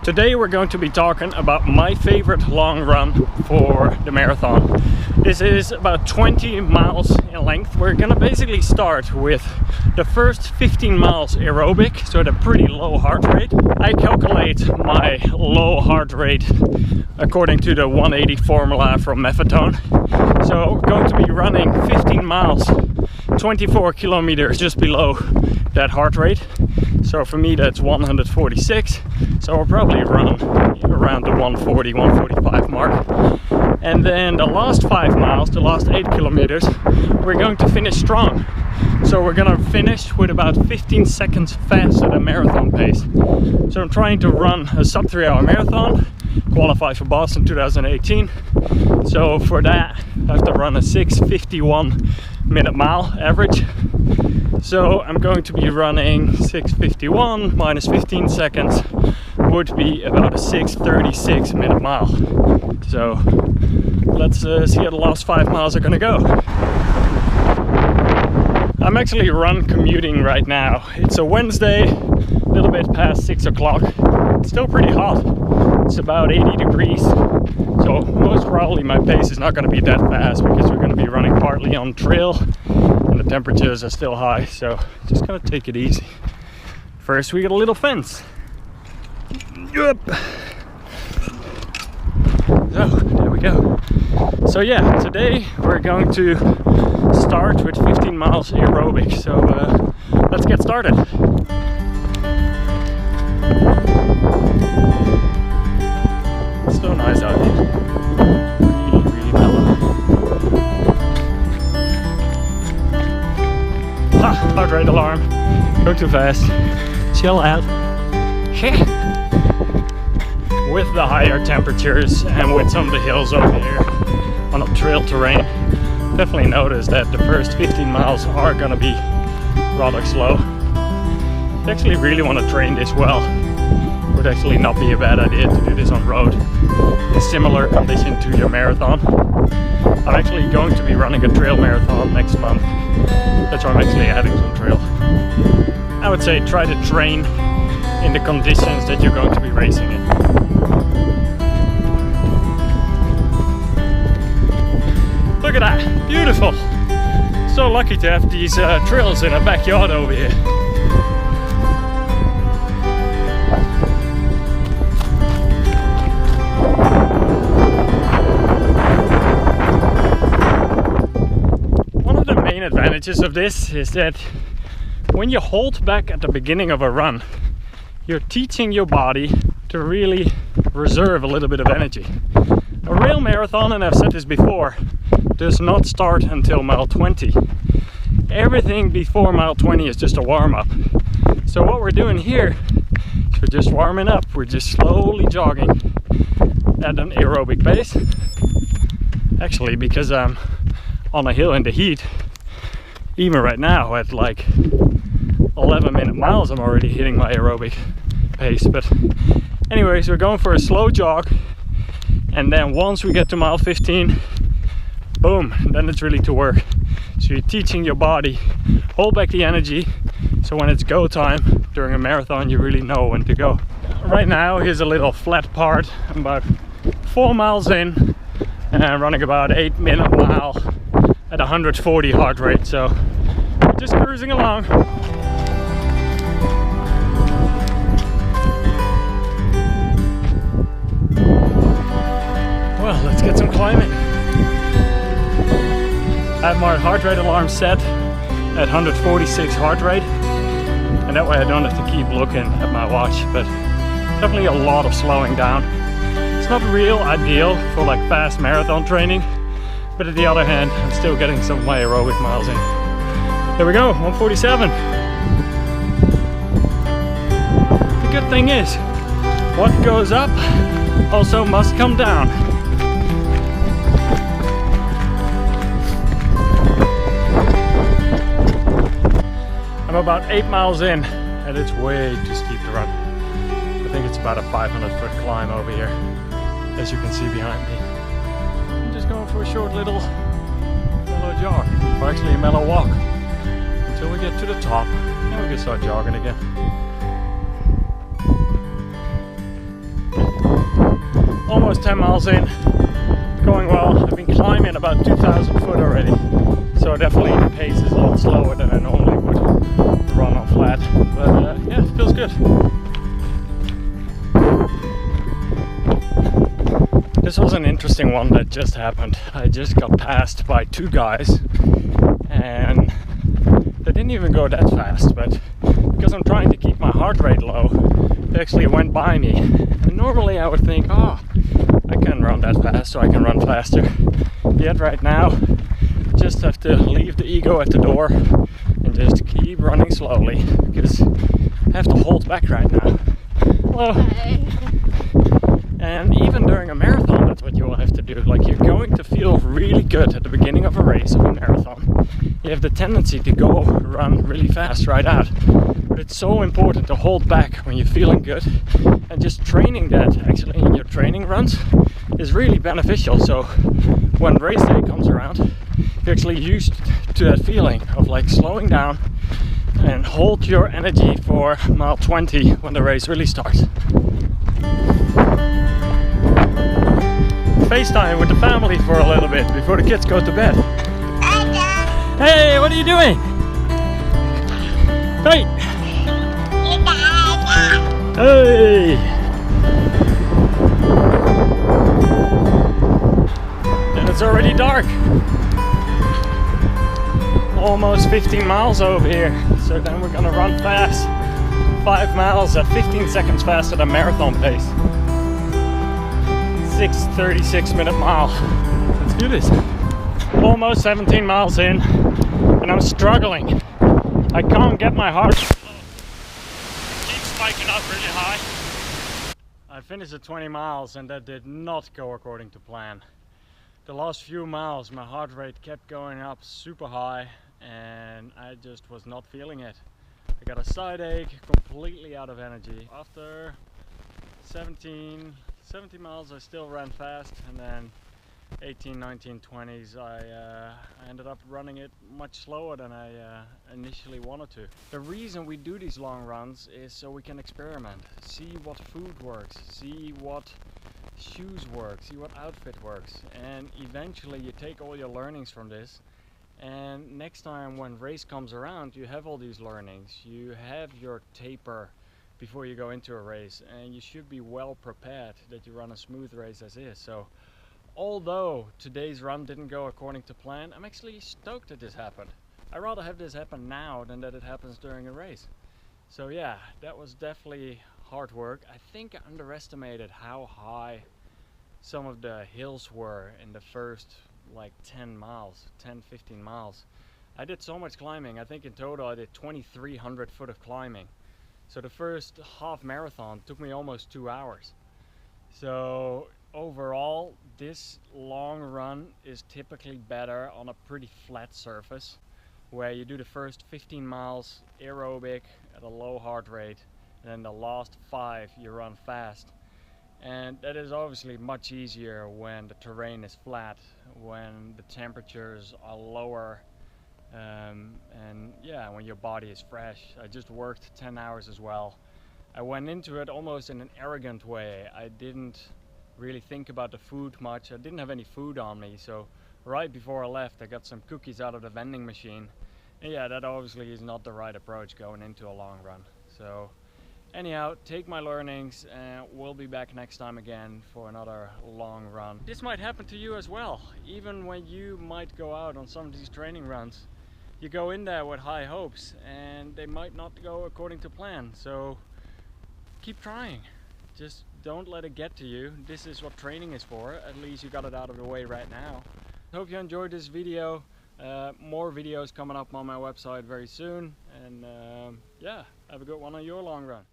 Today we're going to be talking about my favorite long run for the marathon. This is about 20 miles in length. We're gonna basically start with the first 15 miles aerobic, so at a pretty low heart rate. I calculate my low heart rate according to the 180 formula from Methadone. So we're going to be running 15 miles, 24 kilometers just below that heart rate. So for me that's 146, so I'll probably run around the 140, 145 mark. And then the last 5 miles, the last 8 kilometers, we're going to finish strong. So we're gonna finish with about 15 seconds faster than marathon pace. So I'm trying to run a sub 3 hour marathon, qualify for Boston 2018. So for that I have to run a 6:51 minute mile average. So I'm going to be running 6:51 minus 15 seconds would be about a 6:36 minute mile. So let's see how the last 5 miles are gonna go. I'm actually commuting right now. It's a Wednesday, a little bit past 6 o'clock. It's still pretty hot. It's about 80 degrees. So most probably my pace is not gonna be that fast because we're gonna be running partly on trail and the temperatures are still high. So just gonna take it easy. First we got a little fence. Yep. So there we go. So yeah, today we're going to start with 15 miles aerobic. So let's get started. It's so nice out here. Really mellow. Heart rate alarm. Go too fast. Chill out. With the higher temperatures and with some of the hills over here on a trail terrain, definitely notice that the first 15 miles are gonna be rather slow. I actually really want to train this well. Would actually not be a bad idea to do this on road in similar condition to your marathon. I'm actually going to be running a trail marathon next month. That's why I'm actually adding some trail. I would say try to train in the conditions that you're going to be racing in. Look at that, beautiful. So lucky to have these trails in our backyard over here. One of the main advantages of this is that when you hold back at the beginning of a run, you're teaching your body to really reserve a little bit of energy. A real marathon, and I've said this before, does not start until mile 20. Everything before mile 20 is just a warm-up. So what we're doing here is we're just warming up. We're just slowly jogging at an aerobic pace. Actually, because I'm on a hill in the heat, even right now at like 11-minute miles, I'm already hitting my aerobic pace. But anyways, we're going for a slow jog, and then once we get to mile 15, boom, then it's really to work. So you're teaching your body, hold back the energy, so when it's go time during a marathon, you really know when to go. Right now, here's a little flat part. I'm about 4 miles in, and I'm running about 8-minute mile at 140 heart rate, so we're just cruising along. Well, let's get some climbing. I have my heart rate alarm set at 146 heart rate, and that way I don't have to keep looking at my watch, but definitely a lot of slowing down. It's not real ideal for like fast marathon training, but at the other hand, I'm still getting some of my aerobic miles in. There we go, 147. The good thing is, what goes up also must come down. I'm about 8 miles in, and it's way too steep to run. I think it's about a 500-foot climb over here, as you can see behind me. I'm just going for a short little mellow jog, or actually a mellow walk, until we get to the top, and we can start jogging again. almost 10 miles in, going well. I've been climbing about 2,000 foot already, so definitely the pace is a lot slower than I normally would run on flat, but yeah, it feels good. This was an interesting one that just happened. I just got passed by two guys, and they didn't even go that fast, but because I'm trying to keep my heart rate low, they actually went by me. And normally I would think, oh, I can run that fast, so I can run faster. Yet right now, just have to leave the ego at the door and just keep running slowly, because I have to hold back right now. Hello. And even during a marathon, that's what you will have to do. Like, you're going to feel really good at the beginning of a race, of a marathon. You have the tendency to go run really fast right out. But it's so important to hold back when you're feeling good. And just training that actually in your training runs is really beneficial. So when race day comes around, you're actually used to that feeling of like slowing down and hold your energy for mile 20 when the race really starts. FaceTime with the family for a little bit before the kids go to bed. Hey, what are you doing? Hey! Hey! And it's already dark. Almost 15 miles over here. So then we're gonna run fast. 5 miles at 15 seconds faster than marathon pace. 6:36 minute mile. Let's do this. Almost 17 miles in, and I'm struggling. I can't get my heart. It keeps spiking up really high. I finished at 20 miles and that did not go according to plan. The last few miles my heart rate kept going up super high and I just was not feeling it. I got a side ache, completely out of energy. After 70 miles I still ran fast, and then 18, 19, 20s I ended up running it much slower than I initially wanted to. The reason we do these long runs is so we can experiment, see what food works, see what shoes work, see what outfit works, and eventually you take all your learnings from this, and next time when race comes around you have all these learnings, you have your taper before you go into a race, and you should be well prepared that you run a smooth race as is. So although today's run didn't go according to plan, I'm actually stoked that this happened. I'd rather have this happen now than that it happens during a race. So yeah, that was definitely hard work. I think I underestimated how high some of the hills were in the first like 10 miles, 10-15 miles. I did so much climbing. I think in total I did 2,300 foot of climbing. So the first half marathon took me almost 2 hours. So overall, this long run is typically better on a pretty flat surface, where you do the first 15 miles aerobic at a low heart rate, and then the last 5 you run fast. And that is obviously much easier when the terrain is flat, when the temperatures are lower, and yeah, when your body is fresh. I just worked 10 hours as well. I went into it almost in an arrogant way. I didn't really think about the food much. I didn't have any food on me, so right before I left I got some cookies out of the vending machine. And yeah, that obviously is not the right approach going into a long run. So anyhow, take my learnings and we'll be back next time again for another long run. This might happen to you as well. Even when you might go out on some of these training runs, you go in there with high hopes and they might not go according to plan. So keep trying. Just don't let it get to you. This is what training is for. At least you got it out of the way right now. Hope you enjoyed this video. More videos coming up on my website very soon. And yeah, have a good one on your long run.